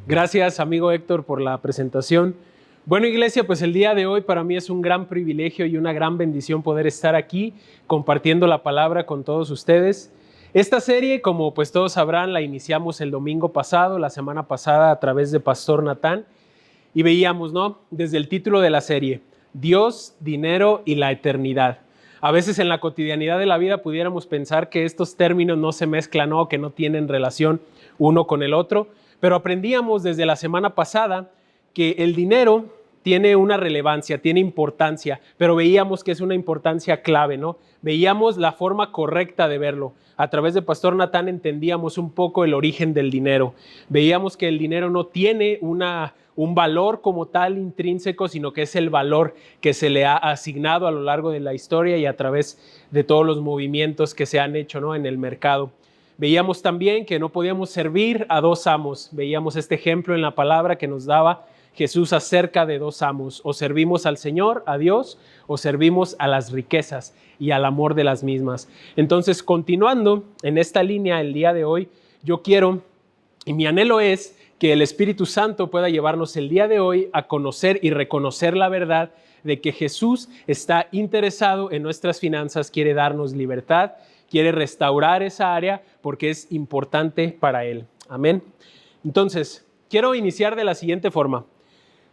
Gracias, amigo Héctor, por la presentación. Bueno, iglesia, pues el día de hoy para mí es un gran privilegio y una gran bendición poder estar aquí compartiendo la palabra con todos ustedes. Esta serie, como pues todos sabrán, la iniciamos el domingo pasado, la semana pasada, a través de Pastor Natán, y veíamos, ¿no? Desde el título de la serie, Dios, dinero y la eternidad. A veces en la cotidianidad de la vida pudiéramos pensar que estos términos no se mezclan o que no tienen relación uno con el otro, pero aprendíamos desde la semana pasada que el dinero tiene una relevancia, tiene importancia, pero veíamos que es una importancia clave, ¿no? Veíamos la forma correcta de verlo. A través de Pastor Natán entendíamos un poco el origen del dinero. Veíamos que el dinero no tiene un valor como tal intrínseco, sino que es el valor que se le ha asignado a lo largo de la historia y a través de todos los movimientos que se han hecho, ¿no?, en el mercado. Veíamos también que no podíamos servir a dos amos. Veíamos este ejemplo en la palabra que nos daba Jesús acerca de dos amos. O servimos al Señor, a Dios, o servimos a las riquezas y al amor de las mismas. Entonces, continuando en esta línea el día de hoy, yo quiero, y mi anhelo es que el Espíritu Santo pueda llevarnos el día de hoy a conocer y reconocer la verdad de que Jesús está interesado en nuestras finanzas, quiere darnos libertad, quiere restaurar esa área porque es importante para Él. Amén. Entonces, quiero iniciar de la siguiente forma.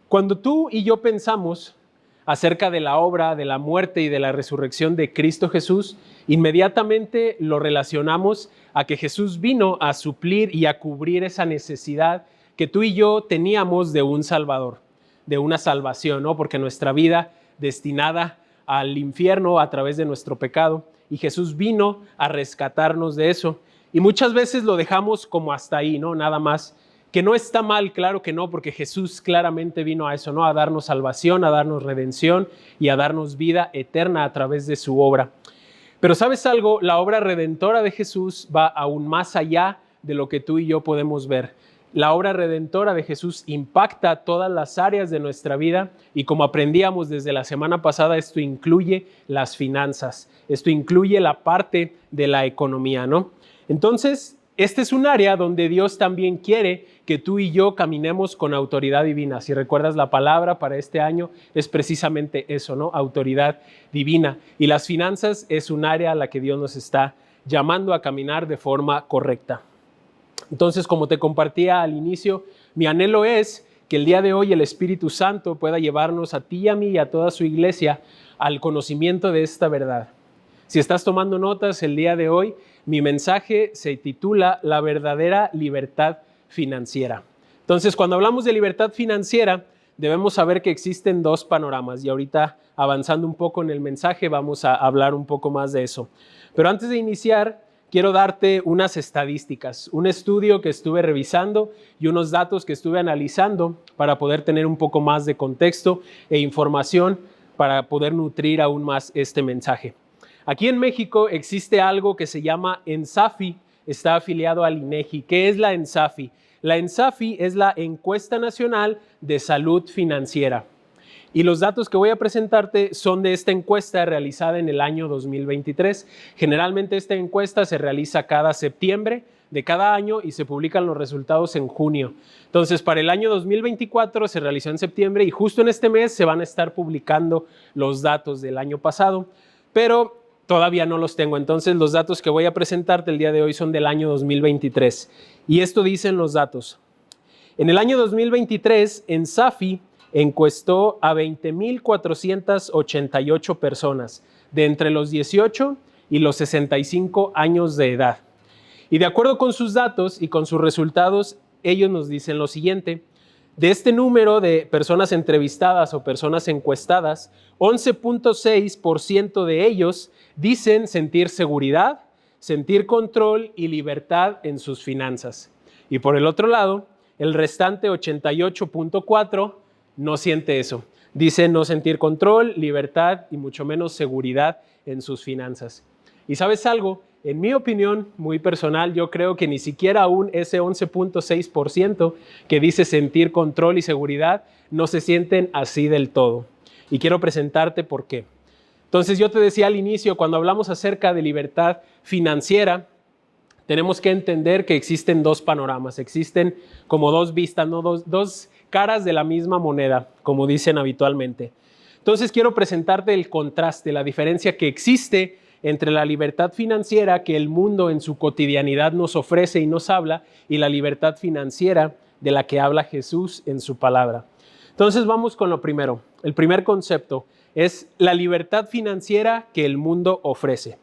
Cuando tú y yo pensamos acerca de la obra, de la muerte y de la resurrección de Cristo Jesús, inmediatamente lo relacionamos a que Jesús vino a suplir y a cubrir esa necesidad que tú y yo teníamos de un Salvador, de una salvación, ¿no? Porque nuestra vida destinada al infierno a través de nuestro pecado, y Jesús vino a rescatarnos de eso. Y muchas veces lo dejamos como hasta ahí, ¿no? Nada más. Que no está mal, claro que no, porque Jesús claramente vino a eso, ¿no? A darnos salvación, a darnos redención y a darnos vida eterna a través de su obra. Pero ¿sabes algo? La obra redentora de Jesús va aún más allá de lo que tú y yo podemos ver. La obra redentora de Jesús impacta todas las áreas de nuestra vida y como aprendíamos desde la semana pasada, esto incluye las finanzas, esto incluye la parte de la economía, ¿no? Entonces, este es un área donde Dios también quiere que tú y yo caminemos con autoridad divina. Si recuerdas, la palabra para este año es precisamente eso, ¿no? Autoridad divina. Y las finanzas es un área a la que Dios nos está llamando a caminar de forma correcta. Entonces, como te compartía al inicio, mi anhelo es que el día de hoy el Espíritu Santo pueda llevarnos a ti y a mí y a toda su iglesia al conocimiento de esta verdad. Si estás tomando notas el día de hoy, mi mensaje se titula La verdadera libertad financiera. Entonces, cuando hablamos de libertad financiera, debemos saber que existen dos panoramas y ahorita avanzando un poco en el mensaje vamos a hablar un poco más de eso. Pero antes de iniciar, quiero darte unas estadísticas, un estudio que estuve revisando y unos datos que estuve analizando para poder tener un poco más de contexto e información para poder nutrir aún más este mensaje. Aquí en México existe algo que se llama ENSAFI, está afiliado al INEGI. ¿Qué es la ENSAFI? La ENSAFI es la Encuesta Nacional de Salud Financiera. Y los datos que voy a presentarte son de esta encuesta realizada en el año 2023. Generalmente esta encuesta se realiza cada septiembre de cada año y se publican los resultados en junio. Entonces, para el año 2024 se realizó en septiembre y justo en este mes se van a estar publicando los datos del año pasado, pero todavía no los tengo. Entonces, los datos que voy a presentarte el día de hoy son del año 2023. Y esto dicen los datos. En el año 2023, ENSAFI encuestó a 20,488 personas de entre los 18 y los 65 años de edad. Y de acuerdo con sus datos y con sus resultados, ellos nos dicen lo siguiente. De este número de personas entrevistadas o personas encuestadas, 11,6% de ellos dicen sentir seguridad, sentir control y libertad en sus finanzas. Y por el otro lado, el restante 88,4% no siente eso. Dice no sentir control, libertad y mucho menos seguridad en sus finanzas. ¿Y sabes algo? En mi opinión muy personal, yo creo que ni siquiera aún ese 11,6% que dice sentir control y seguridad no se sienten así del todo. Y quiero presentarte por qué. Entonces yo te decía al inicio, cuando hablamos acerca de libertad financiera, tenemos que entender que existen dos panoramas, existen como dos vistas, ¿no? Dos caras de la misma moneda, como dicen habitualmente. Entonces quiero presentarte el contraste, la diferencia que existe entre la libertad financiera que el mundo en su cotidianidad nos ofrece y nos habla, y la libertad financiera de la que habla Jesús en su palabra. Entonces vamos con lo primero. El primer concepto es la libertad financiera que el mundo ofrece.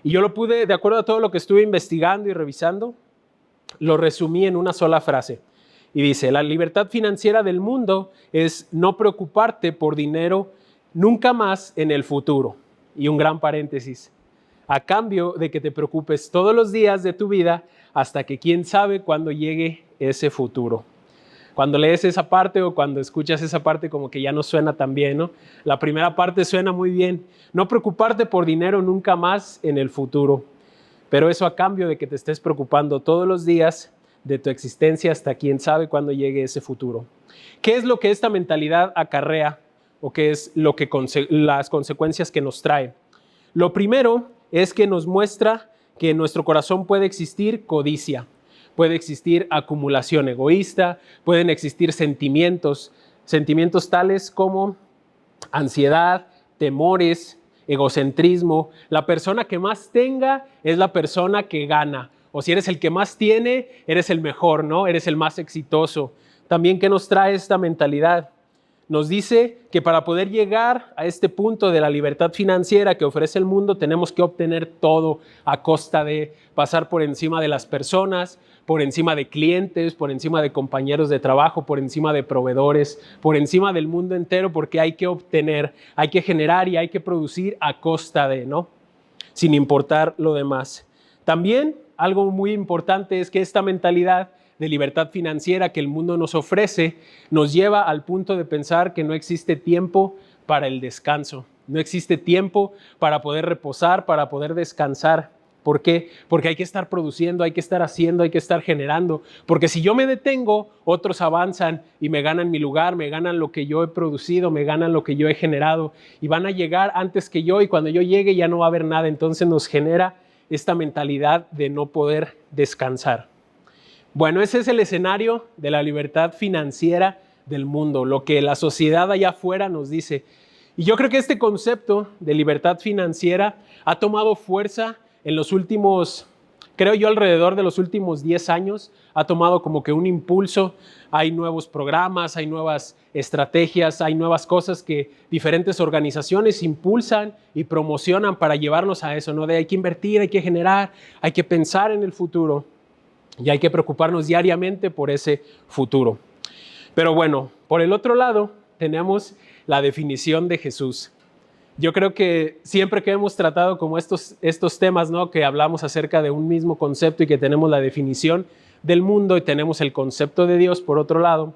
Y yo lo pude, de acuerdo a todo lo que estuve investigando y revisando, lo resumí en una sola frase. Y dice, la libertad financiera del mundo es no preocuparte por dinero nunca más en el futuro. Y un gran paréntesis, a cambio de que te preocupes todos los días de tu vida hasta que quién sabe cuándo llegue ese futuro. Cuando lees esa parte o cuando escuchas esa parte como que ya no suena tan bien, ¿no? La primera parte suena muy bien. No preocuparte por dinero nunca más en el futuro. Pero eso a cambio de que te estés preocupando todos los días de tu existencia hasta quién sabe cuándo llegue ese futuro. ¿Qué es lo que esta mentalidad acarrea o qué es lo que las consecuencias que nos trae? Lo primero es que nos muestra que en nuestro corazón puede existir codicia. Puede existir acumulación egoísta, pueden existir sentimientos tales como ansiedad, temores, egocentrismo. La persona que más tenga es la persona que gana. O si eres el que más tiene, eres el mejor, ¿no? Eres el más exitoso. También, ¿qué nos trae esta mentalidad? Nos dice que para poder llegar a este punto de la libertad financiera que ofrece el mundo, tenemos que obtener todo a costa de pasar por encima de las personas, por encima de clientes, por encima de compañeros de trabajo, por encima de proveedores, por encima del mundo entero, porque hay que obtener, hay que generar y hay que producir a costa de, ¿no? Sin importar lo demás. También algo muy importante es que esta mentalidad de libertad financiera que el mundo nos ofrece nos lleva al punto de pensar que no existe tiempo para el descanso, no existe tiempo para poder reposar, para poder descansar. ¿Por qué? Porque hay que estar produciendo, hay que estar haciendo, hay que estar generando, porque si yo me detengo, otros avanzan y me ganan mi lugar, me ganan lo que yo he producido, me ganan lo que yo he generado y van a llegar antes que yo y cuando yo llegue ya no va a haber nada. Entonces nos genera esta mentalidad de no poder descansar. Bueno, ese es el escenario de la libertad financiera del mundo, lo que la sociedad allá afuera nos dice. Y yo creo que este concepto de libertad financiera ha tomado fuerza en los últimos, creo yo alrededor de los últimos 10 años, ha tomado como que un impulso. Hay nuevos programas, hay nuevas estrategias, hay nuevas cosas que diferentes organizaciones impulsan y promocionan para llevarnos a eso, ¿no? De hay que invertir, hay que generar, hay que pensar en el futuro. Y hay que preocuparnos diariamente por ese futuro. Pero bueno, por el otro lado tenemos la definición de Jesús. Yo creo que siempre que hemos tratado como estos temas, ¿no? Que hablamos acerca de un mismo concepto y que tenemos la definición del mundo y tenemos el concepto de Dios por otro lado,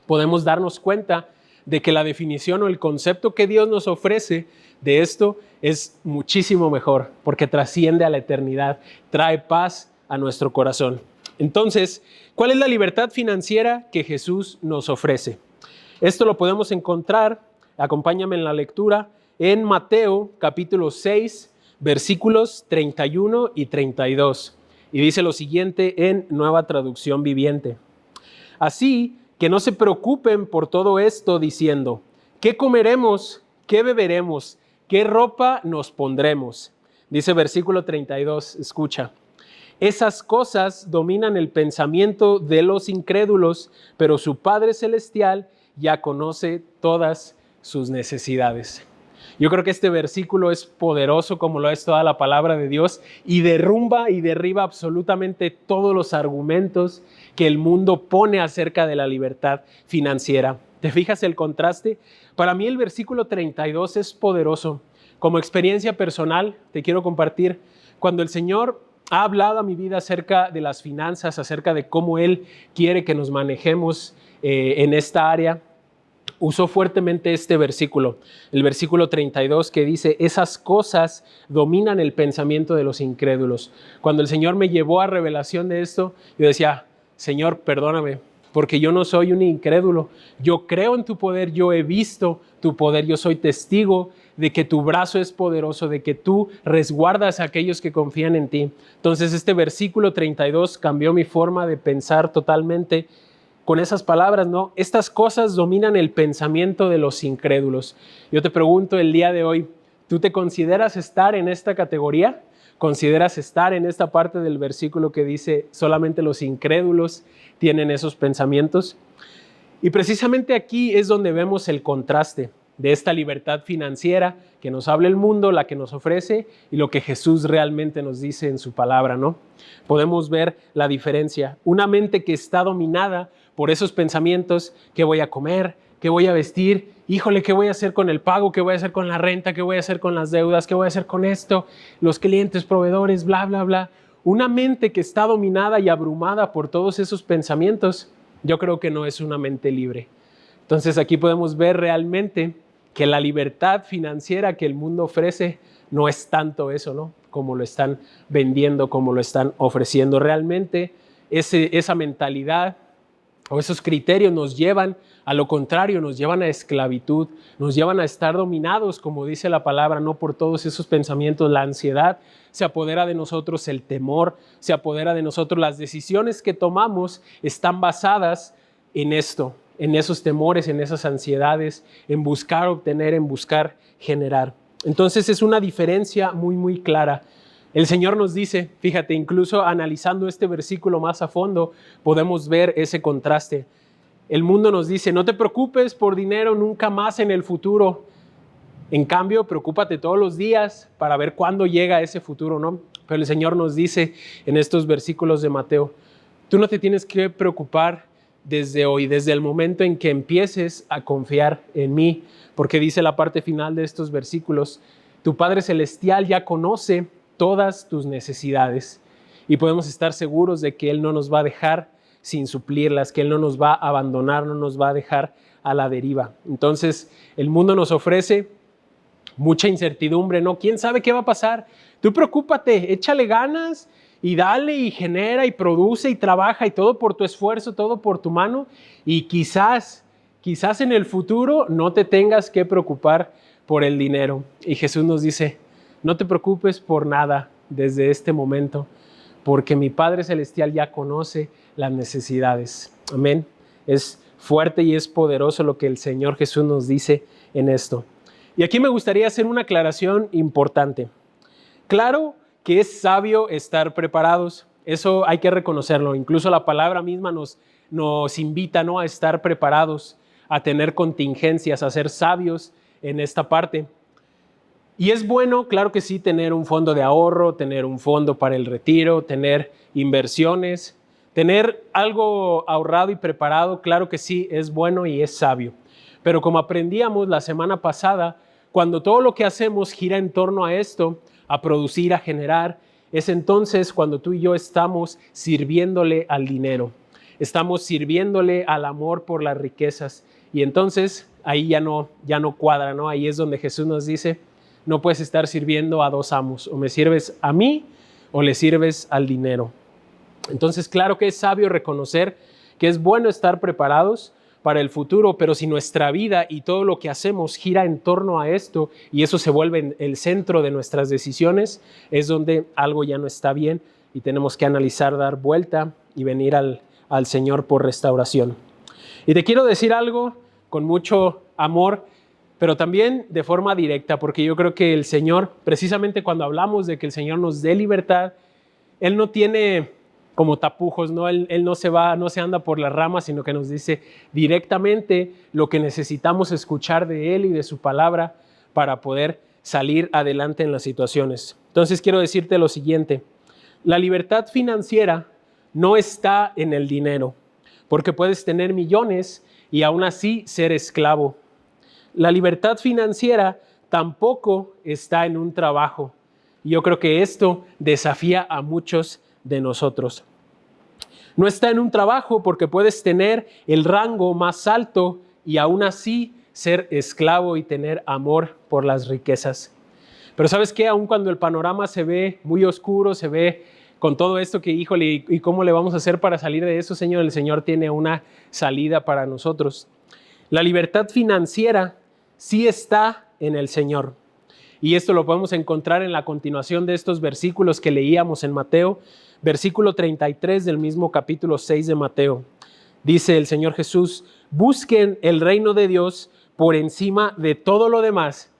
podemos darnos cuenta de que la definición o el concepto que Dios nos ofrece de esto es muchísimo mejor porque trasciende a la eternidad, trae paz a nuestro corazón. Entonces, ¿cuál es la libertad financiera que Jesús nos ofrece? Esto lo podemos encontrar, acompáñame en la lectura, en Mateo capítulo 6, versículos 31 y 32. Y dice lo siguiente en Nueva Traducción Viviente. Así que no se preocupen por todo esto diciendo, ¿qué comeremos? ¿Qué beberemos? ¿Qué ropa nos pondremos? Dice versículo 32, escucha. Esas cosas dominan el pensamiento de los incrédulos, pero su Padre Celestial ya conoce todas sus necesidades. Yo creo que este versículo es poderoso como lo es toda la palabra de Dios y derrumba y derriba absolutamente todos los argumentos que el mundo pone acerca de la libertad financiera. ¿Te fijas el contraste? Para mí el versículo 32 es poderoso. Como experiencia personal te quiero compartir cuando el Señor ha hablado a mi vida acerca de las finanzas, acerca de cómo Él quiere que nos manejemos en esta área. Usó fuertemente este versículo, el versículo 32 que dice, esas cosas dominan el pensamiento de los incrédulos. Cuando el Señor me llevó a revelación de esto, yo decía, Señor, perdóname, porque yo no soy un incrédulo. Yo creo en tu poder, yo he visto tu poder, yo soy testigo de que tu brazo es poderoso, de que tú resguardas a aquellos que confían en ti. Entonces este versículo 32 cambió mi forma de pensar totalmente con esas palabras, ¿no? Estas cosas dominan el pensamiento de los incrédulos. Yo te pregunto el día de hoy, ¿tú te consideras estar en esta categoría? ¿Consideras estar en esta parte del versículo que dice solamente los incrédulos tienen esos pensamientos? Y precisamente aquí es donde vemos el contraste de esta libertad financiera que nos habla el mundo, la que nos ofrece, y lo que Jesús realmente nos dice en su palabra, ¿no? Podemos ver la diferencia. Una mente que está dominada por esos pensamientos: ¿qué voy a comer? ¿Qué voy a vestir? Híjole, ¿qué voy a hacer con el pago? ¿Qué voy a hacer con la renta? ¿Qué voy a hacer con las deudas? ¿Qué voy a hacer con esto? Los clientes, proveedores, bla, bla, bla. Una mente que está dominada y abrumada por todos esos pensamientos, yo creo que no es una mente libre. Entonces aquí podemos ver realmente que la libertad financiera que el mundo ofrece no es tanto eso, ¿no? Como lo están vendiendo, como lo están ofreciendo. Realmente esa mentalidad o esos criterios nos llevan a lo contrario, nos llevan a esclavitud, nos llevan a estar dominados, como dice la palabra, no por todos esos pensamientos. La ansiedad se apodera de nosotros, el temor se apodera de nosotros. Las decisiones que tomamos están basadas en esto, en esos temores, en esas ansiedades, en buscar obtener, en buscar generar. Entonces es una diferencia muy, muy clara. El Señor nos dice, fíjate, incluso analizando este versículo más a fondo, podemos ver ese contraste. El mundo nos dice: no te preocupes por dinero nunca más en el futuro. En cambio, preocúpate todos los días para ver cuándo llega ese futuro, ¿no? Pero el Señor nos dice en estos versículos de Mateo: tú no te tienes que preocupar desde hoy, desde el momento en que empieces a confiar en mí, porque dice la parte final de estos versículos: tu Padre Celestial ya conoce todas tus necesidades, y podemos estar seguros de que Él no nos va a dejar sin suplirlas, que Él no nos va a abandonar, no nos va a dejar a la deriva. Entonces, el mundo nos ofrece mucha incertidumbre, ¿no? ¿Quién sabe qué va a pasar? Tú preocúpate, échale ganas y dale y genera y produce y trabaja, y todo por tu esfuerzo, todo por tu mano, y quizás en el futuro no te tengas que preocupar por el dinero. Y Jesús nos dice: no te preocupes por nada desde este momento, porque mi Padre Celestial ya conoce las necesidades. Amén. Es fuerte y es poderoso lo que el Señor Jesús nos dice en esto. Y aquí me gustaría hacer una aclaración importante. Claro que es sabio estar preparados, eso hay que reconocerlo. Incluso la palabra misma nos invita, ¿no?, a estar preparados, a tener contingencias, a ser sabios en esta parte. Y es bueno, claro que sí, tener un fondo de ahorro, tener un fondo para el retiro, tener inversiones, tener algo ahorrado y preparado. Claro que sí, es bueno y es sabio. Pero como aprendíamos la semana pasada, cuando todo lo que hacemos gira en torno a esto, a producir, a generar, es entonces cuando tú y yo estamos sirviéndole al dinero, estamos sirviéndole al amor por las riquezas. Y entonces ahí ya no cuadra, ¿no? Ahí es donde Jesús nos dice: no puedes estar sirviendo a dos amos, o me sirves a mí o le sirves al dinero. Entonces, claro que es sabio reconocer que es bueno estar preparados para el futuro, pero si nuestra vida y todo lo que hacemos gira en torno a esto y eso se vuelve el centro de nuestras decisiones, es donde algo ya no está bien y tenemos que analizar, dar vuelta y venir al Señor por restauración. Y te quiero decir algo con mucho amor, pero también de forma directa, porque yo creo que el Señor, precisamente cuando hablamos de que el Señor nos dé libertad, Él no tiene como tapujos, ¿no? Él no se anda por las ramas, sino que nos dice directamente lo que necesitamos escuchar de Él y de su palabra para poder salir adelante en las situaciones. Entonces quiero decirte lo siguiente: la libertad financiera no está en el dinero, porque puedes tener millones y aún así ser esclavo. La libertad financiera tampoco está en un trabajo. Y yo creo que esto desafía a muchos de nosotros. No está en un trabajo porque puedes tener el rango más alto y aún así ser esclavo y tener amor por las riquezas. Pero ¿sabes qué? Aun cuando el panorama se ve muy oscuro, se ve con todo esto que, híjole, ¿y cómo le vamos a hacer para salir de eso, Señor? El Señor tiene una salida para nosotros. La libertad financiera sí está en el Señor. Y esto lo podemos encontrar en la continuación de estos versículos que leíamos en Mateo, versículo 33 del mismo capítulo 6 de Mateo. Dice el Señor Jesús: busquen el reino de Dios por encima de todo lo demás.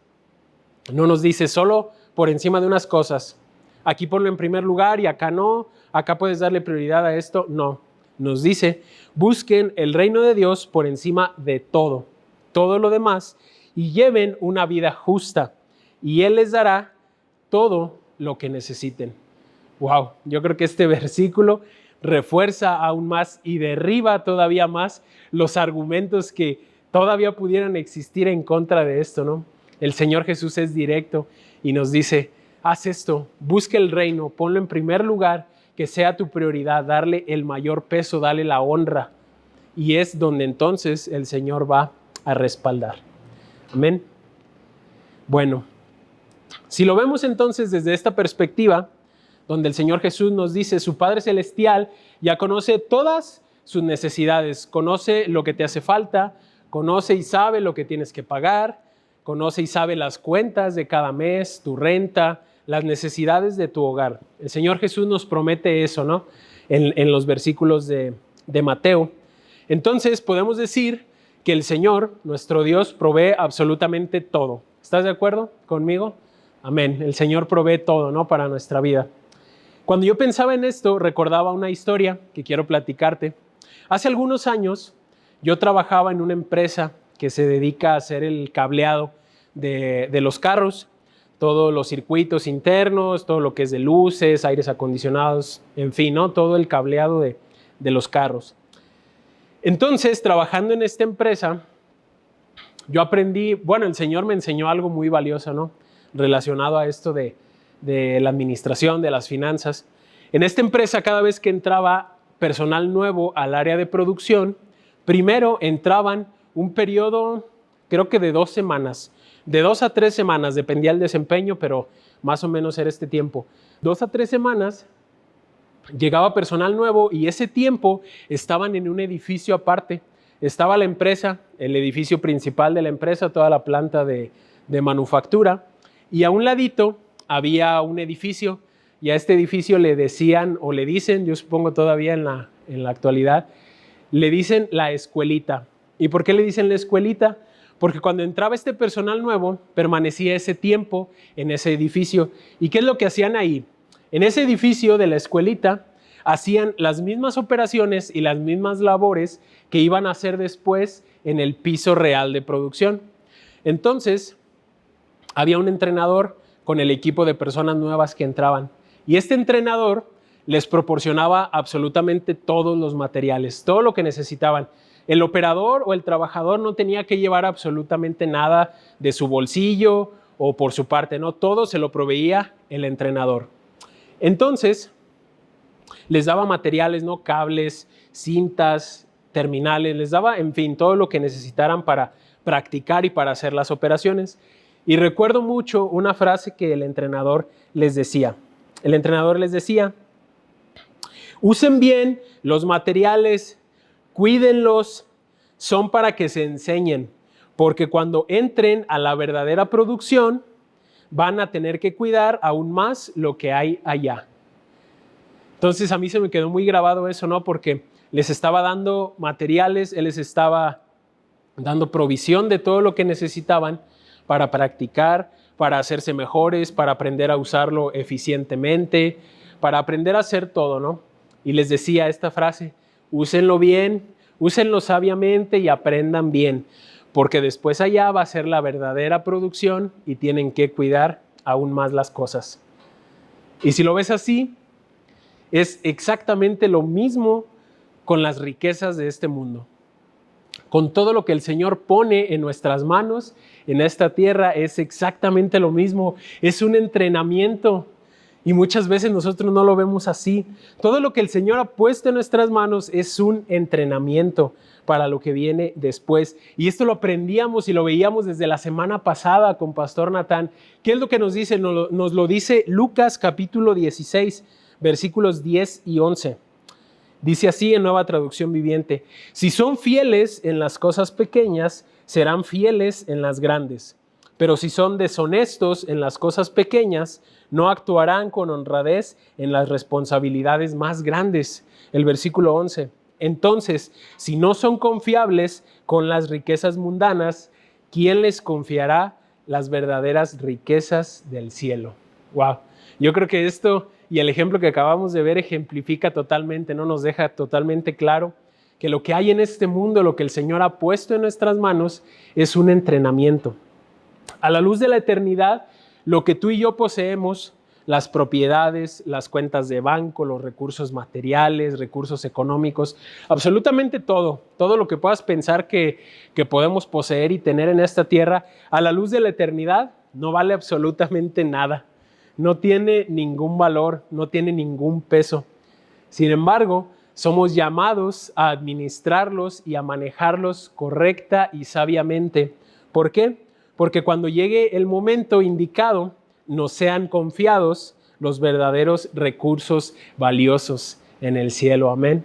No nos dice solo por encima de unas cosas. Aquí ponlo en primer lugar y acá no. Acá puedes darle prioridad a esto. No. Nos dice: busquen el reino de Dios por encima de todo lo demás, y lleven una vida justa, y Él les dará todo lo que necesiten. Wow, yo creo que este versículo refuerza aún más y derriba todavía más los argumentos que todavía pudieran existir en contra de esto, ¿no? El Señor Jesús es directo y nos dice: haz esto, busca el reino, ponlo en primer lugar, que sea tu prioridad, darle el mayor peso, darle la honra. Y es donde entonces el Señor va a respaldar. Amén. Bueno, si lo vemos entonces desde esta perspectiva, donde el Señor Jesús nos dice: su Padre Celestial ya conoce todas sus necesidades, conoce lo que te hace falta, conoce y sabe lo que tienes que pagar, conoce y sabe las cuentas de cada mes, tu renta, las necesidades de tu hogar. El Señor Jesús nos promete eso, ¿no? En los versículos de Mateo. Entonces podemos decir que el Señor, nuestro Dios, provee absolutamente todo. ¿Estás de acuerdo conmigo? Amén. El Señor provee todo, ¿no? Para nuestra vida. Cuando yo pensaba en esto, recordaba una historia que quiero platicarte. Hace algunos años yo trabajaba en una empresa que se dedica a hacer el cableado de los carros, todos los circuitos internos, todo lo que es de luces, aires acondicionados, en fin, ¿no? Todo el cableado de los carros. Entonces, trabajando en esta empresa, yo aprendí, bueno, el Señor me enseñó algo muy valioso, ¿no? Relacionado a esto de la administración, de las finanzas. En esta empresa, cada vez que entraba personal nuevo al área de producción, primero entraban un periodo, creo que de 2 semanas, de 2 a 3 semanas, dependía del desempeño, pero más o menos era este tiempo. 2 a 3 semanas llegaba personal nuevo y ese tiempo estaban en un edificio aparte. Estaba la empresa, el edificio principal de la empresa, toda la planta de manufactura, y a un ladito había un edificio, y a este edificio le decían, o le dicen, yo supongo todavía en la actualidad, le dicen la escuelita. ¿Y por qué le dicen la escuelita? Porque cuando entraba este personal nuevo, permanecía ese tiempo en ese edificio. ¿Y qué es lo que hacían ahí? En ese edificio de la escuelita hacían las mismas operaciones y las mismas labores que iban a hacer después en el piso real de producción. Entonces, había un entrenador con el equipo de personas nuevas que entraban. Y este entrenador les proporcionaba absolutamente todos los materiales, todo lo que necesitaban. El operador o el trabajador no tenía que llevar absolutamente nada de su bolsillo o por su parte, no, todo se lo proveía el entrenador. Entonces, les daba materiales, ¿no? Cables, cintas, terminales, les daba, en fin, todo lo que necesitaran para practicar y para hacer las operaciones. Y recuerdo mucho una frase que el entrenador les decía. El entrenador les decía: usen bien los materiales, cuídenlos, son para que se enseñen, porque cuando entren a la verdadera producción, van a tener que cuidar aún más lo que hay allá. Entonces a mí se me quedó muy grabado eso, ¿no? Porque les estaba dando materiales, él les estaba dando provisión de todo lo que necesitaban para practicar, para hacerse mejores, para aprender a usarlo eficientemente, para aprender a hacer todo, ¿no? Y les decía esta frase: úsenlo bien, úsenlo sabiamente y aprendan bien, porque después allá va a ser la verdadera producción y tienen que cuidar aún más las cosas. Y si lo ves así, es exactamente lo mismo con las riquezas de este mundo. Con todo lo que el Señor pone en nuestras manos, en esta tierra, es exactamente lo mismo. Es un entrenamiento y muchas veces nosotros no lo vemos así. Todo lo que el Señor ha puesto en nuestras manos es un entrenamiento para lo que viene después. Y esto lo aprendíamos y lo veíamos desde la semana pasada con Pastor Natán. ¿Qué es lo que nos dice? Nos lo dice Lucas capítulo 16, versículos 10 y 11. Dice así en Nueva Traducción Viviente: si son fieles en las cosas pequeñas, serán fieles en las grandes. Pero si son deshonestos en las cosas pequeñas, no actuarán con honradez en las responsabilidades más grandes. El versículo 11. Entonces, si no son confiables con las riquezas mundanas, ¿quién les confiará las verdaderas riquezas del cielo? Wow. Yo creo que esto y el ejemplo que acabamos de ver ejemplifica totalmente, ¿no? Nos deja totalmente claro que lo que hay en este mundo, lo que el Señor ha puesto en nuestras manos, es un entrenamiento. A la luz de la eternidad, lo que tú y yo poseemos, las propiedades, las cuentas de banco, los recursos materiales, recursos económicos, absolutamente todo lo que puedas pensar que podemos poseer y tener en esta tierra, a la luz de la eternidad, no vale absolutamente nada. No tiene ningún valor, no tiene ningún peso. Sin embargo, somos llamados a administrarlos y a manejarlos correcta y sabiamente. ¿Por qué? Porque cuando llegue el momento indicado, nos sean confiados los verdaderos recursos valiosos en el cielo. Amén.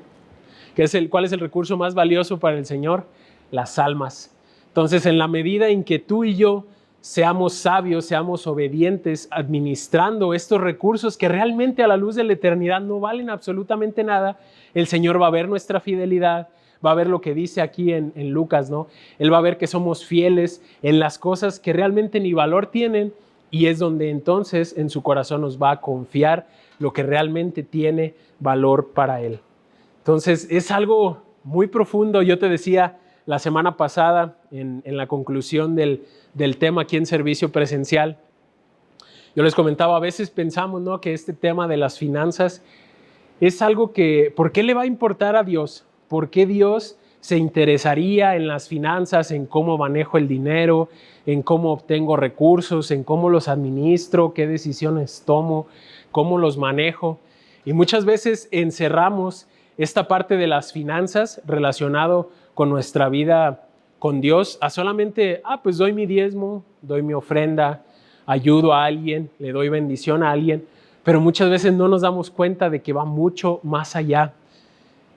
¿Cuál es el recurso más valioso para el Señor? Las almas. Entonces, en la medida en que tú y yo seamos sabios, seamos obedientes, administrando estos recursos que realmente a la luz de la eternidad no valen absolutamente nada, el Señor va a ver nuestra fidelidad, va a ver lo que dice aquí en Lucas, ¿no? Él va a ver que somos fieles en las cosas que realmente ni valor tienen, y es donde entonces en su corazón nos va a confiar lo que realmente tiene valor para Él. Entonces es algo muy profundo. Yo te decía la semana pasada en la conclusión del tema aquí en servicio presencial, yo les comentaba, a veces pensamos, ¿no?, que este tema de las finanzas es algo que, ¿por qué le va a importar a Dios? ¿Por qué Dios se interesaría en las finanzas, en cómo manejo el dinero, en cómo obtengo recursos, en cómo los administro, qué decisiones tomo, cómo los manejo? Y muchas veces encerramos esta parte de las finanzas relacionado con nuestra vida con Dios a solamente, pues doy mi diezmo, doy mi ofrenda, ayudo a alguien, le doy bendición a alguien, pero muchas veces no nos damos cuenta de que va mucho más allá.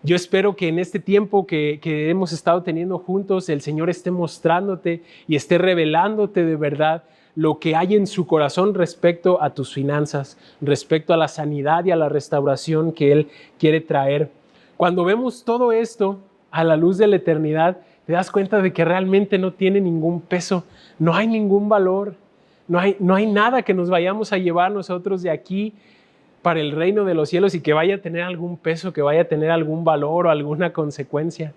Yo espero que en este tiempo que hemos estado teniendo juntos, el Señor esté mostrándote y esté revelándote de verdad lo que hay en su corazón respecto a tus finanzas, respecto a la sanidad y a la restauración que Él quiere traer. Cuando vemos todo esto a la luz de la eternidad, te das cuenta de que realmente no tiene ningún peso, no hay ningún valor, no hay nada que nos vayamos a llevar nosotros de aquí para el reino de los cielos y que vaya a tener algún peso, que vaya a tener algún valor o alguna consecuencia.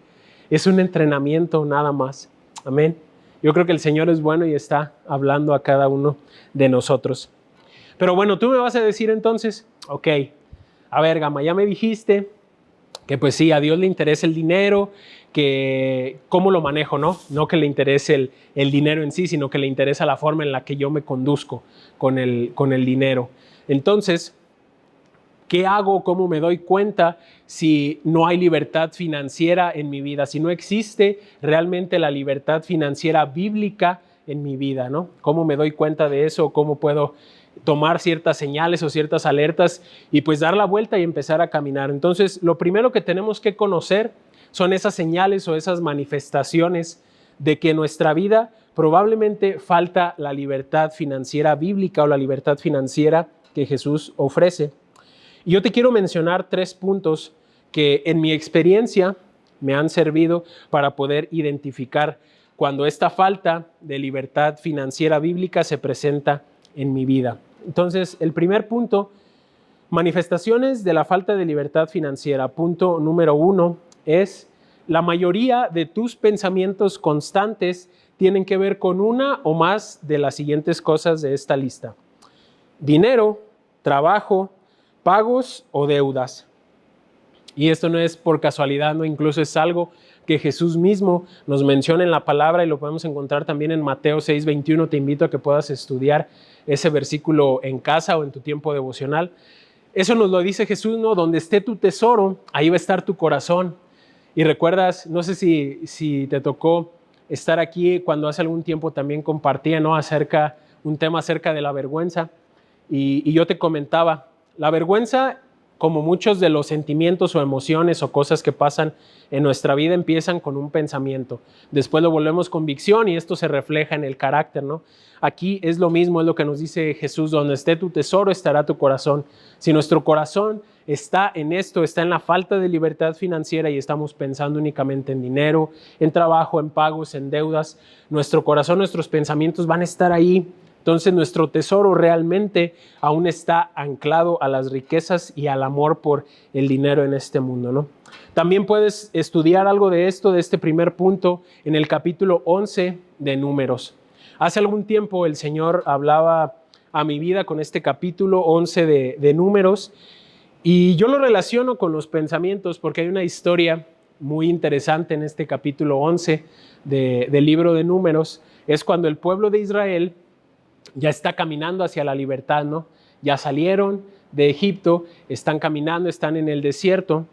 Es un entrenamiento nada más. Amén. Yo creo que el Señor es bueno y está hablando a cada uno de nosotros. Pero bueno, tú me vas a decir entonces, ok, a ver, Gama, ya me dijiste que pues sí, a Dios le interesa el dinero, que cómo lo manejo, ¿no? No que le interese el dinero en sí, sino que le interesa la forma en la que yo me conduzco con el dinero. Entonces, ¿qué hago? ¿Cómo me doy cuenta si no hay libertad financiera en mi vida? Si no existe realmente la libertad financiera bíblica en mi vida, ¿no? ¿Cómo me doy cuenta de eso? ¿Cómo puedo tomar ciertas señales o ciertas alertas y pues dar la vuelta y empezar a caminar? Entonces, lo primero que tenemos que conocer son esas señales o esas manifestaciones de que en nuestra vida probablemente falta la libertad financiera bíblica o la libertad financiera que Jesús ofrece. Y yo te quiero mencionar 3 puntos que en mi experiencia me han servido para poder identificar cuando esta falta de libertad financiera bíblica se presenta en mi vida. Entonces, el primer punto, manifestaciones de la falta de libertad financiera. Punto número 1 es: la mayoría de tus pensamientos constantes tienen que ver con una o más de las siguientes cosas de esta lista: dinero, trabajo, pagos o deudas. Y esto no es por casualidad, ¿no? Incluso es algo que Jesús mismo nos menciona en la palabra y lo podemos encontrar también en Mateo 6:21. Te invito a que puedas estudiar ese versículo en casa o en tu tiempo devocional. Eso nos lo dice Jesús, ¿no? Donde esté tu tesoro, ahí va a estar tu corazón. Y recuerdas, no sé si te tocó estar aquí cuando hace algún tiempo también compartía, ¿no?, un tema acerca de la vergüenza. Y yo te comentaba, la vergüenza como muchos de los sentimientos o emociones o cosas que pasan en nuestra vida empiezan con un pensamiento. Después lo volvemos convicción y esto se refleja en el carácter, ¿no? Aquí es lo mismo, es lo que nos dice Jesús: donde esté tu tesoro, estará tu corazón. Si nuestro corazón está en esto, está en la falta de libertad financiera y estamos pensando únicamente en dinero, en trabajo, en pagos, en deudas, nuestro corazón, nuestros pensamientos van a estar ahí. Entonces nuestro tesoro realmente aún está anclado a las riquezas y al amor por el dinero en este mundo, ¿no? También puedes estudiar algo de esto, de este primer punto, en el capítulo 11 de Números. Hace algún tiempo el Señor hablaba a mi vida con este capítulo 11 de Números, y yo lo relaciono con los pensamientos porque hay una historia muy interesante en este capítulo 11 del libro de Números. Es cuando el pueblo de Israel ya está caminando hacia la libertad, ¿no? Ya salieron de Egipto, están caminando, están en el desierto.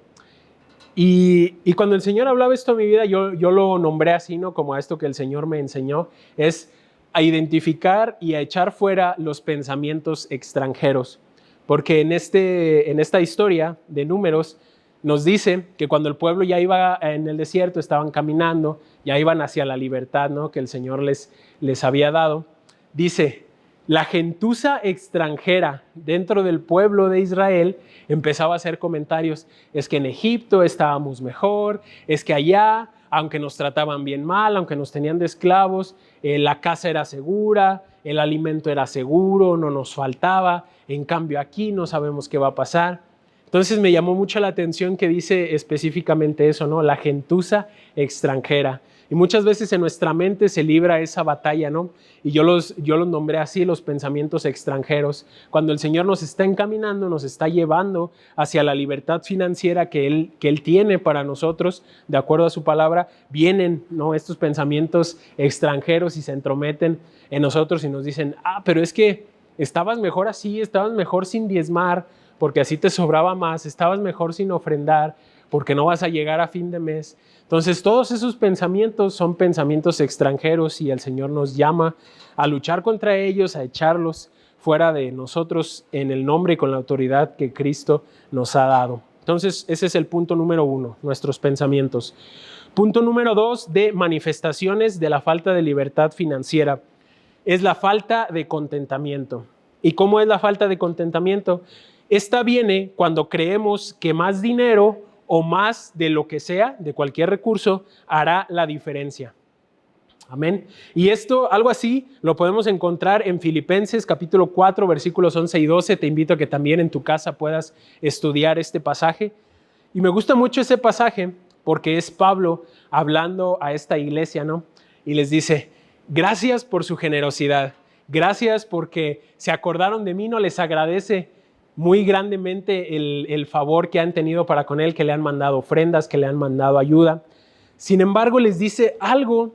Y cuando el Señor hablaba esto a mi vida, yo lo nombré así, ¿no? Como a esto que el Señor me enseñó, es a identificar y a echar fuera los pensamientos extranjeros. Porque en esta historia de Números nos dice que cuando el pueblo ya iba en el desierto, estaban caminando, ya iban hacia la libertad, ¿no? Que el Señor les había dado. Dice: la gentuza extranjera dentro del pueblo de Israel empezaba a hacer comentarios: es que en Egipto estábamos mejor, es que allá, aunque nos trataban bien mal, aunque nos tenían de esclavos, la casa era segura, el alimento era seguro, no nos faltaba, en cambio aquí no sabemos qué va a pasar. Entonces me llamó mucho la atención que dice específicamente eso, ¿no? La gentuza extranjera. Y muchas veces en nuestra mente se libra esa batalla, ¿no? Y yo los nombré así, los pensamientos extranjeros. Cuando el Señor nos está encaminando, nos está llevando hacia la libertad financiera que Él tiene para nosotros, de acuerdo a su palabra, vienen, ¿no?, estos pensamientos extranjeros y se entrometen en nosotros y nos dicen: pero es que estabas mejor así, estabas mejor sin diezmar, porque así te sobraba más, estabas mejor sin ofrendar, porque no vas a llegar a fin de mes. Entonces todos esos pensamientos son pensamientos extranjeros y el Señor nos llama a luchar contra ellos, a echarlos fuera de nosotros en el nombre y con la autoridad que Cristo nos ha dado. Entonces ese es el punto número 1, nuestros pensamientos. Punto número 2 de manifestaciones de la falta de libertad financiera es la falta de contentamiento. ¿Y cómo es la falta de contentamiento? Esta viene cuando creemos que más dinero o más de lo que sea, de cualquier recurso, hará la diferencia. Amén. Y esto, algo así, lo podemos encontrar en Filipenses capítulo 4, versículos 11 y 12. Te invito a que también en tu casa puedas estudiar este pasaje. Y me gusta mucho ese pasaje porque es Pablo hablando a esta iglesia, ¿no? Y les dice: gracias por su generosidad. Gracias porque se acordaron de mí, no les agradece muy grandemente el favor que han tenido para con él, que le han mandado ofrendas, que le han mandado ayuda. Sin embargo, les dice algo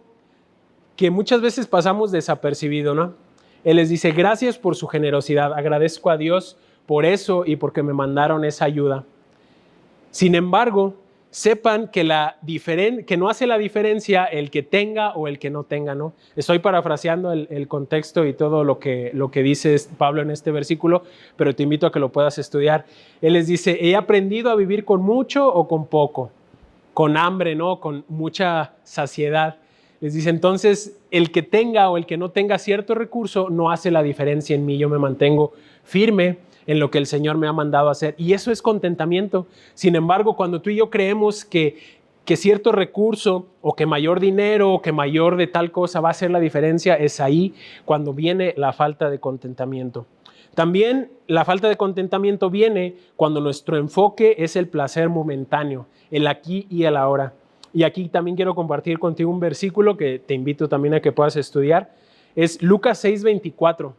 que muchas veces pasamos desapercibido, ¿no? Él les dice: gracias por su generosidad, agradezco a Dios por eso y porque me mandaron esa ayuda. Sin embargo, sepan que no hace la diferencia el que tenga o el que no tenga, ¿no? Estoy parafraseando el contexto y todo lo que dice Pablo en este versículo, pero te invito a que lo puedas estudiar. Él les dice: he aprendido a vivir con mucho o con poco, con hambre, ¿no?, con mucha saciedad. Les dice: entonces, el que tenga o el que no tenga cierto recurso no hace la diferencia en mí. Yo me mantengo firme en lo que el Señor me ha mandado a hacer. Y eso es contentamiento. Sin embargo, cuando tú y yo creemos que cierto recurso o que mayor dinero o que mayor de tal cosa va a hacer la diferencia, es ahí cuando viene la falta de contentamiento. También la falta de contentamiento viene cuando nuestro enfoque es el placer momentáneo, el aquí y el ahora. Y aquí también quiero compartir contigo un versículo que te invito también a que puedas estudiar. Es Lucas 6:24.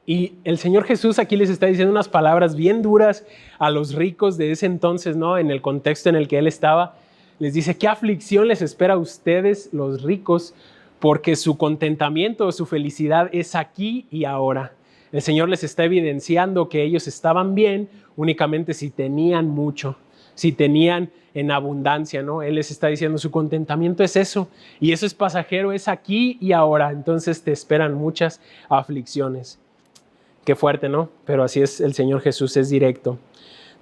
Y el Señor Jesús aquí les está diciendo unas palabras bien duras a los ricos de ese entonces, ¿no? En el contexto en el que Él estaba. Les dice: ¿qué aflicción les espera a ustedes, los ricos? Porque su contentamiento o su felicidad es aquí y ahora. El Señor les está evidenciando que ellos estaban bien únicamente si tenían mucho, si tenían en abundancia, ¿no? Él les está diciendo: su contentamiento es eso, y eso es pasajero, es aquí y ahora. Entonces te esperan muchas aflicciones. Qué fuerte, ¿no? Pero así es el Señor Jesús, es directo.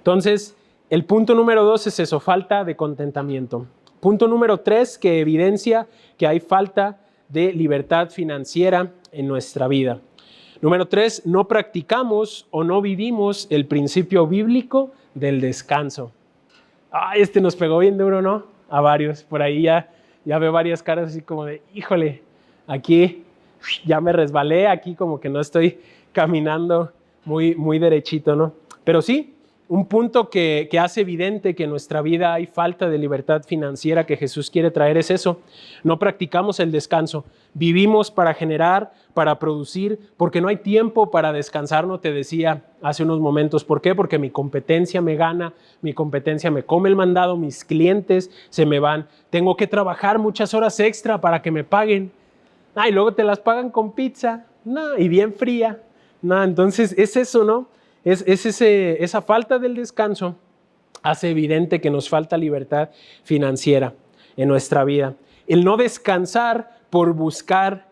Entonces, el punto número 2 es eso, falta de contentamiento. Punto número 3, que evidencia que hay falta de libertad financiera en nuestra vida. Número 3, no practicamos o no vivimos el principio bíblico del descanso. Este nos pegó bien duro, ¿no? A varios. Por ahí ya veo varias caras así como de, híjole, aquí ya me resbalé, aquí como que no estoy caminando muy derechito, ¿no? Pero sí, un punto que hace evidente que en nuestra vida hay falta de libertad financiera que Jesús quiere traer es eso. No practicamos el descanso. Vivimos para generar, para producir, porque no hay tiempo para descansar, no te decía hace unos momentos. ¿Por qué? Porque mi competencia me gana, mi competencia me come el mandado, mis clientes se me van. Tengo que trabajar muchas horas extra para que me paguen. Y luego te las pagan con pizza, y bien fría. Entonces es eso, ¿no? Esa falta del descanso hace evidente que nos falta libertad financiera en nuestra vida. El no descansar por buscar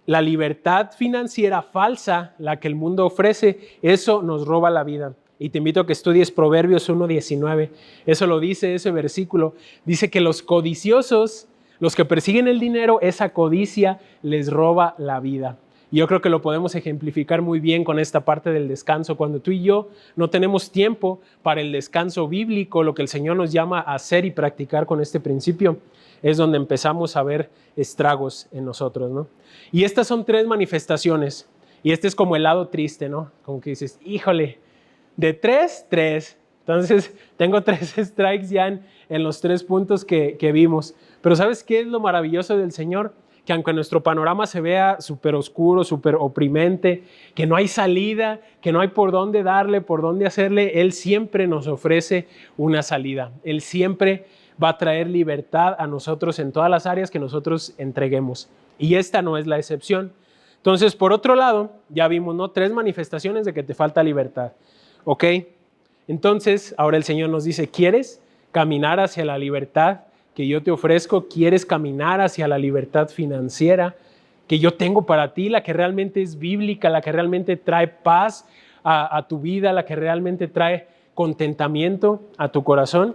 la libertad financiera falsa, la que el mundo ofrece, eso nos roba la vida. Y te invito a que estudies Proverbios 1:19. Eso lo dice ese versículo. Dice que los codiciosos, los que persiguen el dinero, esa codicia les roba la vida. Y yo creo que lo podemos ejemplificar muy bien con esta parte del descanso. Cuando tú y yo no tenemos tiempo para el descanso bíblico, lo que el Señor nos llama a hacer y practicar con este principio, es donde empezamos a ver estragos en nosotros, ¿no? Y estas son 3 manifestaciones. Y este es como el lado triste, ¿no? Como que dices, híjole, de 3. Entonces, tengo 3 strikes ya en los 3 puntos que vimos. Pero ¿sabes qué es lo maravilloso del Señor? Que aunque nuestro panorama se vea súper oscuro, súper oprimente, que no hay salida, que no hay por dónde darle, por dónde hacerle, Él siempre nos ofrece una salida. Él siempre va a traer libertad a nosotros en todas las áreas que nosotros entreguemos. Y esta no es la excepción. Entonces, por otro lado, ya vimos, ¿no? 3 manifestaciones de que te falta libertad. ¿Ok? Entonces, ahora el Señor nos dice, ¿quieres caminar hacia la libertad que yo te ofrezco? ¿Quieres caminar hacia la libertad financiera que yo tengo para ti, la que realmente es bíblica, la que realmente trae paz a tu vida, la que realmente trae contentamiento a tu corazón?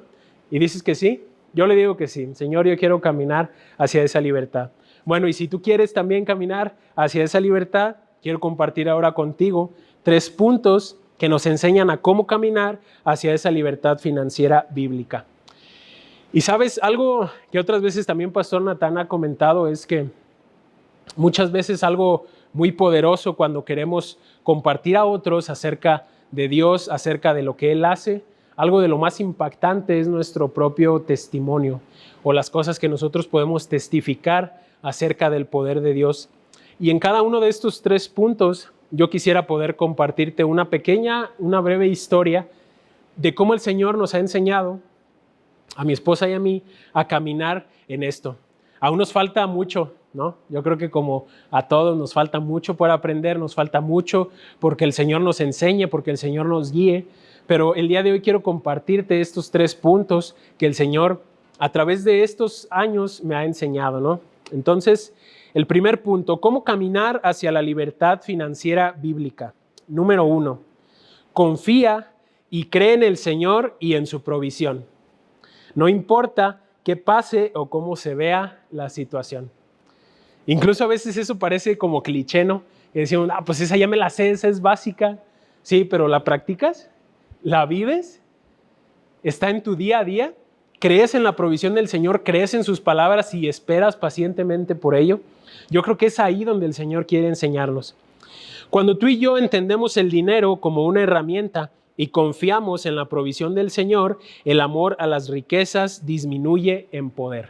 Y dices que sí. Yo le digo que sí. Señor, yo quiero caminar hacia esa libertad. Bueno, y si tú quieres también caminar hacia esa libertad, quiero compartir ahora contigo 3 puntos que nos enseñan a cómo caminar hacia esa libertad financiera bíblica. Y sabes, algo que otras veces también Pastor Natán ha comentado es que muchas veces algo muy poderoso cuando queremos compartir a otros acerca de Dios, acerca de lo que Él hace, algo de lo más impactante es nuestro propio testimonio o las cosas que nosotros podemos testificar acerca del poder de Dios. Y en cada uno de estos 3 puntos yo quisiera poder compartirte una breve historia de cómo el Señor nos ha enseñado a mi esposa y a mí a caminar en esto. Aún nos falta mucho, ¿no? Yo creo que como a todos nos falta mucho por aprender, nos falta mucho porque el Señor nos enseñe, porque el Señor nos guíe, pero el día de hoy quiero compartirte estos 3 puntos que el Señor a través de estos años me ha enseñado, ¿no? Entonces, el primer punto, ¿cómo caminar hacia la libertad financiera bíblica? Número 1, confía y cree en el Señor y en su provisión. No importa qué pase o cómo se vea la situación. Incluso a veces eso parece como cliché, ¿no? Y decimos, pues esa ya me la sé, esa es básica. Sí, pero ¿la practicas? ¿La vives? ¿Está en tu día a día? ¿Crees en la provisión del Señor? ¿Crees en sus palabras y esperas pacientemente por ello? Yo creo que es ahí donde el Señor quiere enseñarnos. Cuando tú y yo entendemos el dinero como una herramienta y confiamos en la provisión del Señor, el amor a las riquezas disminuye en poder.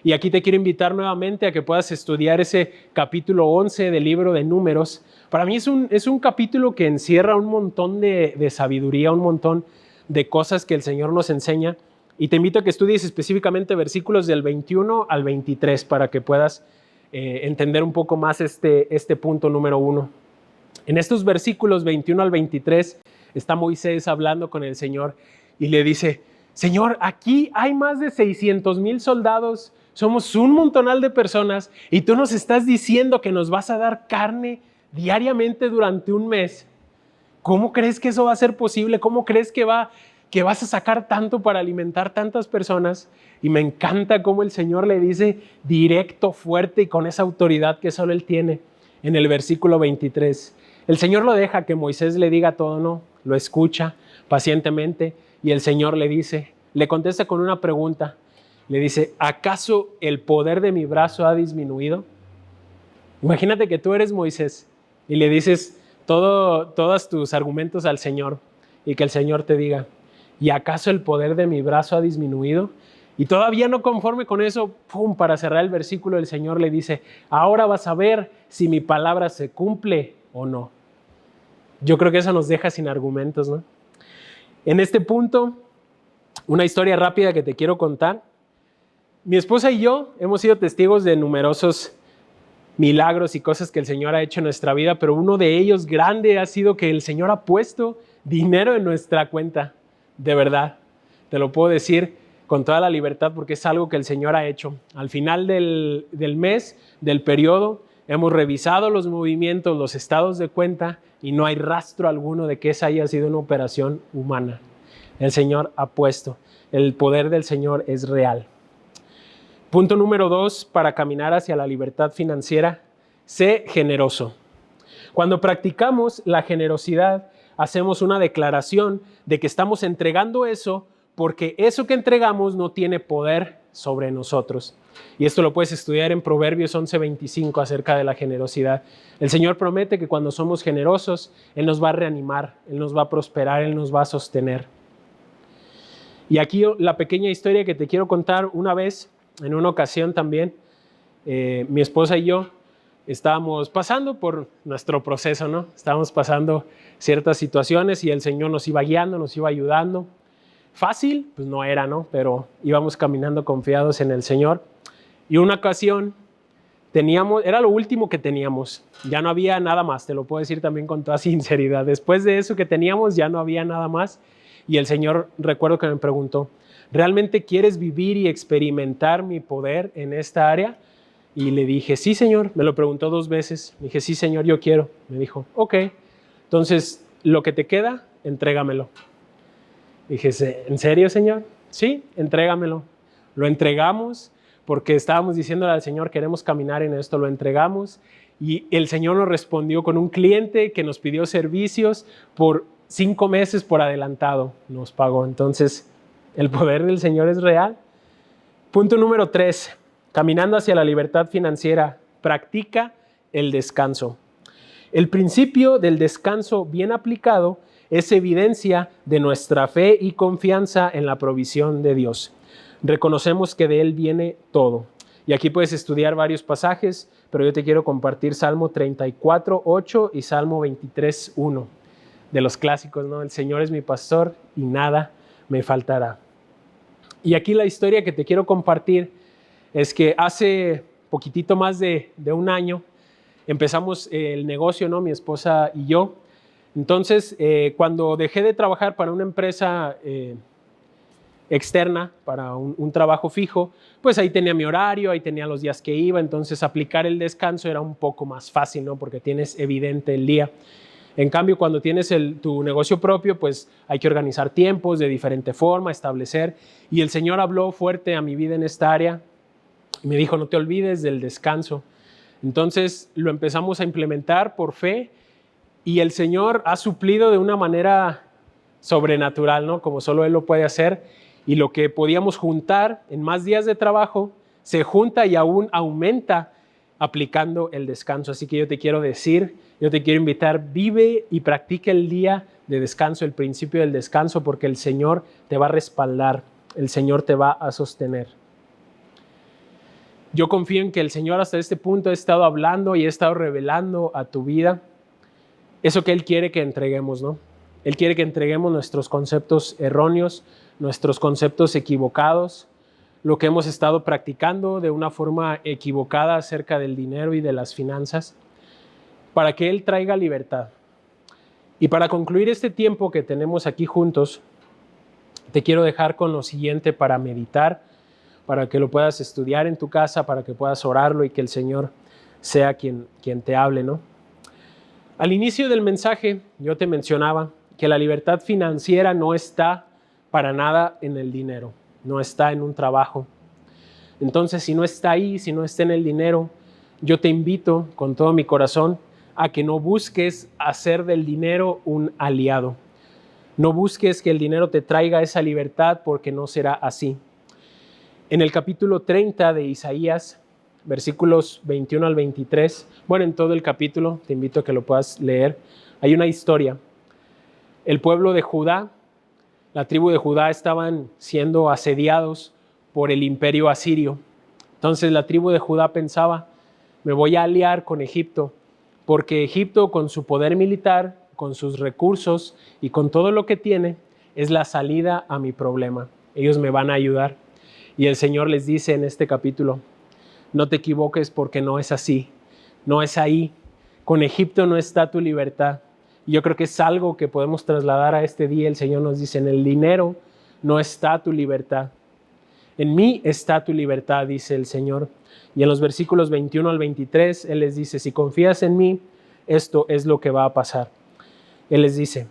Y aquí te quiero invitar nuevamente a que puedas estudiar ese capítulo 11 del libro de Números. Para mí es un capítulo que encierra un montón de sabiduría, un montón de cosas que el Señor nos enseña. Y te invito a que estudies específicamente versículos del 21 al 23 para que puedas entender un poco más este punto número 1. En estos versículos 21 al 23 está Moisés hablando con el Señor y le dice, Señor, aquí hay más de 600,000 soldados, somos un montonal de personas y tú nos estás diciendo que nos vas a dar carne diariamente durante un mes. ¿Cómo crees que eso va a ser posible? ¿Cómo crees que va que vas a sacar tanto para alimentar tantas personas. Y me encanta cómo el Señor le dice directo, fuerte y con esa autoridad que solo Él tiene en el versículo 23. El Señor lo deja que Moisés le diga todo, ¿no? Lo escucha pacientemente y el Señor le dice, le contesta con una pregunta. Le dice, ¿acaso el poder de mi brazo ha disminuido? Imagínate que tú eres Moisés y le dices todos tus argumentos al Señor y que el Señor te diga, ¿y acaso el poder de mi brazo ha disminuido? Y todavía no conforme con eso, ¡pum!, para cerrar el versículo, el Señor le dice, ahora vas a ver si mi palabra se cumple o no. Yo creo que eso nos deja sin argumentos, ¿no? En este punto, una historia rápida que te quiero contar. Mi esposa y yo hemos sido testigos de numerosos milagros y cosas que el Señor ha hecho en nuestra vida, pero uno de ellos grande ha sido que el Señor ha puesto dinero en nuestra cuenta, de verdad. Te lo puedo decir con toda la libertad porque es algo que el Señor ha hecho. Al final del mes, del periodo, hemos revisado los movimientos, los estados de cuenta y no hay rastro alguno de que esa haya sido una operación humana. El Señor ha puesto. El poder del Señor es real. Punto número 2, para caminar hacia la libertad financiera, sé generoso. Cuando practicamos la generosidad, hacemos una declaración de que estamos entregando eso porque eso que entregamos no tiene poder sobre nosotros. Y esto lo puedes estudiar en Proverbios 11:25 acerca de la generosidad. El Señor promete que cuando somos generosos, Él nos va a reanimar, Él nos va a prosperar, Él nos va a sostener. Y aquí la pequeña historia que te quiero contar una vez, en una ocasión también, mi esposa y yo estábamos pasando por nuestro proceso, ¿no? Estábamos pasando ciertas situaciones y el Señor nos iba guiando, nos iba ayudando. Fácil, pues no era, ¿no? Pero íbamos caminando confiados en el Señor. Y una ocasión era lo último que teníamos. Ya no había nada más, te lo puedo decir también con toda sinceridad. Después de eso que teníamos, ya no había nada más. Y el Señor, recuerdo que me preguntó, ¿realmente quieres vivir y experimentar mi poder en esta área? Y le dije, sí, Señor. Me lo preguntó 2 veces. Le dije, sí, Señor, yo quiero. Me dijo, ok. Entonces, lo que te queda, entrégamelo. Dije, ¿en serio, Señor? Sí, entrégamelo. Lo entregamos porque estábamos diciéndole al Señor, queremos caminar en esto, lo entregamos. Y el Señor nos respondió con un cliente que nos pidió servicios por 5 meses por adelantado. Nos pagó. Entonces, el poder del Señor es real. Punto número 3. Caminando hacia la libertad financiera, practica el descanso. El principio del descanso bien aplicado es evidencia de nuestra fe y confianza en la provisión de Dios. Reconocemos que de Él viene todo. Y aquí puedes estudiar varios pasajes, pero yo te quiero compartir Salmo 34:8 y Salmo 23:1, de los clásicos, ¿no? El Señor es mi pastor y nada me faltará. Y aquí la historia que te quiero compartir es que hace poquitito más de un año empezamos el negocio, ¿no? Mi esposa y yo. Entonces, cuando dejé de trabajar para una empresa externa, para un trabajo fijo, pues ahí tenía mi horario, ahí tenía los días que iba, entonces aplicar el descanso era un poco más fácil, ¿no? Porque tienes evidente el día. En cambio, cuando tienes tu negocio propio, pues hay que organizar tiempos de diferente forma, establecer. Y el Señor habló fuerte a mi vida en esta área y me dijo, no te olvides del descanso. Entonces lo empezamos a implementar por fe y el Señor ha suplido de una manera sobrenatural, ¿no? Como solo Él lo puede hacer. Y lo que podíamos juntar en más días de trabajo se junta y aún aumenta aplicando el descanso. Así que yo te quiero decir, yo te quiero invitar, vive y practica el día de descanso, el principio del descanso, porque el Señor te va a respaldar, el Señor te va a sostener. Yo confío en que el Señor hasta este punto ha estado hablando y ha estado revelando a tu vida eso que Él quiere que entreguemos, ¿no? Él quiere que entreguemos nuestros conceptos erróneos, nuestros conceptos equivocados, lo que hemos estado practicando de una forma equivocada acerca del dinero y de las finanzas, para que Él traiga libertad. Y para concluir este tiempo que tenemos aquí juntos, te quiero dejar con lo siguiente para meditar, para que lo puedas estudiar en tu casa, para que puedas orarlo y que el Señor sea quien te hable, ¿no? Al inicio del mensaje yo te mencionaba que la libertad financiera no está para nada en el dinero, no está en un trabajo. Entonces, si no está ahí, si no está en el dinero, yo te invito con todo mi corazón a que no busques hacer del dinero un aliado. No busques que el dinero te traiga esa libertad, porque no será así. En el capítulo 30 de Isaías, versículos 21 al 23, bueno, en todo el capítulo, te invito a que lo puedas leer, hay una historia. El pueblo de Judá, la tribu de Judá, estaban siendo asediados por el imperio asirio. Entonces la tribu de Judá pensaba, me voy a aliar con Egipto, porque Egipto, con su poder militar, con sus recursos y con todo lo que tiene, es la salida a mi problema. Ellos me van a ayudar. Y el Señor les dice en este capítulo, no te equivoques, porque no es así, no es ahí. Con Egipto no está tu libertad. Y yo creo que es algo que podemos trasladar a este día. El Señor nos dice, en el dinero no está tu libertad. En mí está tu libertad, dice el Señor. Y en los versículos 21 al 23, Él les dice, si confías en mí, esto es lo que va a pasar. Él les dice,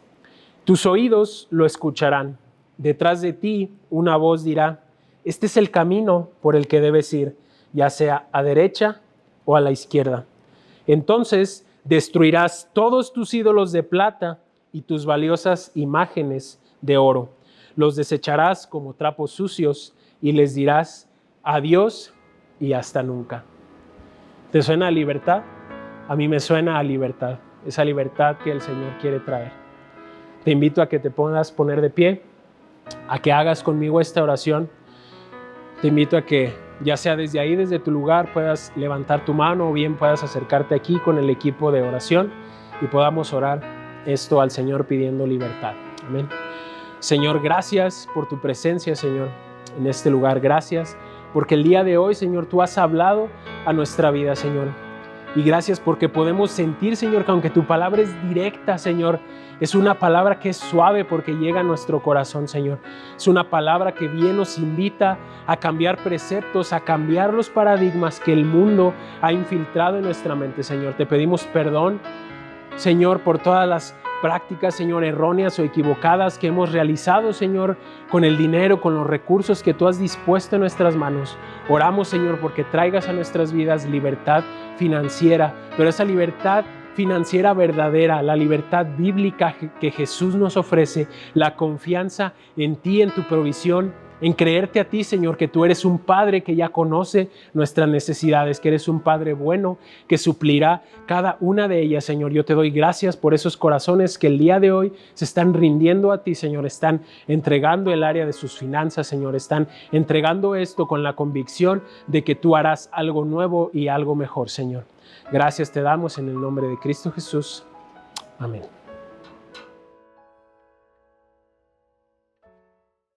tus oídos lo escucharán. Detrás de ti una voz dirá, este es el camino por el que debes ir, ya sea a derecha o a la izquierda. Entonces destruirás todos tus ídolos de plata y tus valiosas imágenes de oro. Los desecharás como trapos sucios y les dirás adiós y hasta nunca. ¿Te suena a libertad? A mí me suena a libertad, esa libertad que el Señor quiere traer. Te invito a que te puedas poner de pie, a que hagas conmigo esta oración. Te invito a que, ya sea desde ahí, desde tu lugar, puedas levantar tu mano o bien puedas acercarte aquí con el equipo de oración y podamos orar esto al Señor pidiendo libertad. Amén. Señor, gracias por tu presencia, Señor, en este lugar. Gracias porque el día de hoy, Señor, tú has hablado a nuestra vida, Señor. Y gracias porque podemos sentir, Señor, que aunque tu palabra es directa, Señor, es una palabra que es suave porque llega a nuestro corazón, Señor. Es una palabra que bien nos invita a cambiar preceptos, a cambiar los paradigmas que el mundo ha infiltrado en nuestra mente, Señor. Te pedimos perdón, Señor, por todas las prácticas, Señor, erróneas o equivocadas que hemos realizado, Señor, con el dinero, con los recursos que tú has dispuesto en nuestras manos. Oramos, Señor, porque traigas a nuestras vidas libertad financiera, pero esa libertad financiera verdadera, la libertad bíblica que Jesús nos ofrece, la confianza en ti, en tu provisión, en creerte a ti, Señor, que tú eres un Padre que ya conoce nuestras necesidades, que eres un Padre bueno, que suplirá cada una de ellas, Señor. Yo te doy gracias por esos corazones que el día de hoy se están rindiendo a ti, Señor, están entregando el área de sus finanzas, Señor, están entregando esto con la convicción de que tú harás algo nuevo y algo mejor, Señor. Gracias te damos en el nombre de Cristo Jesús. Amén.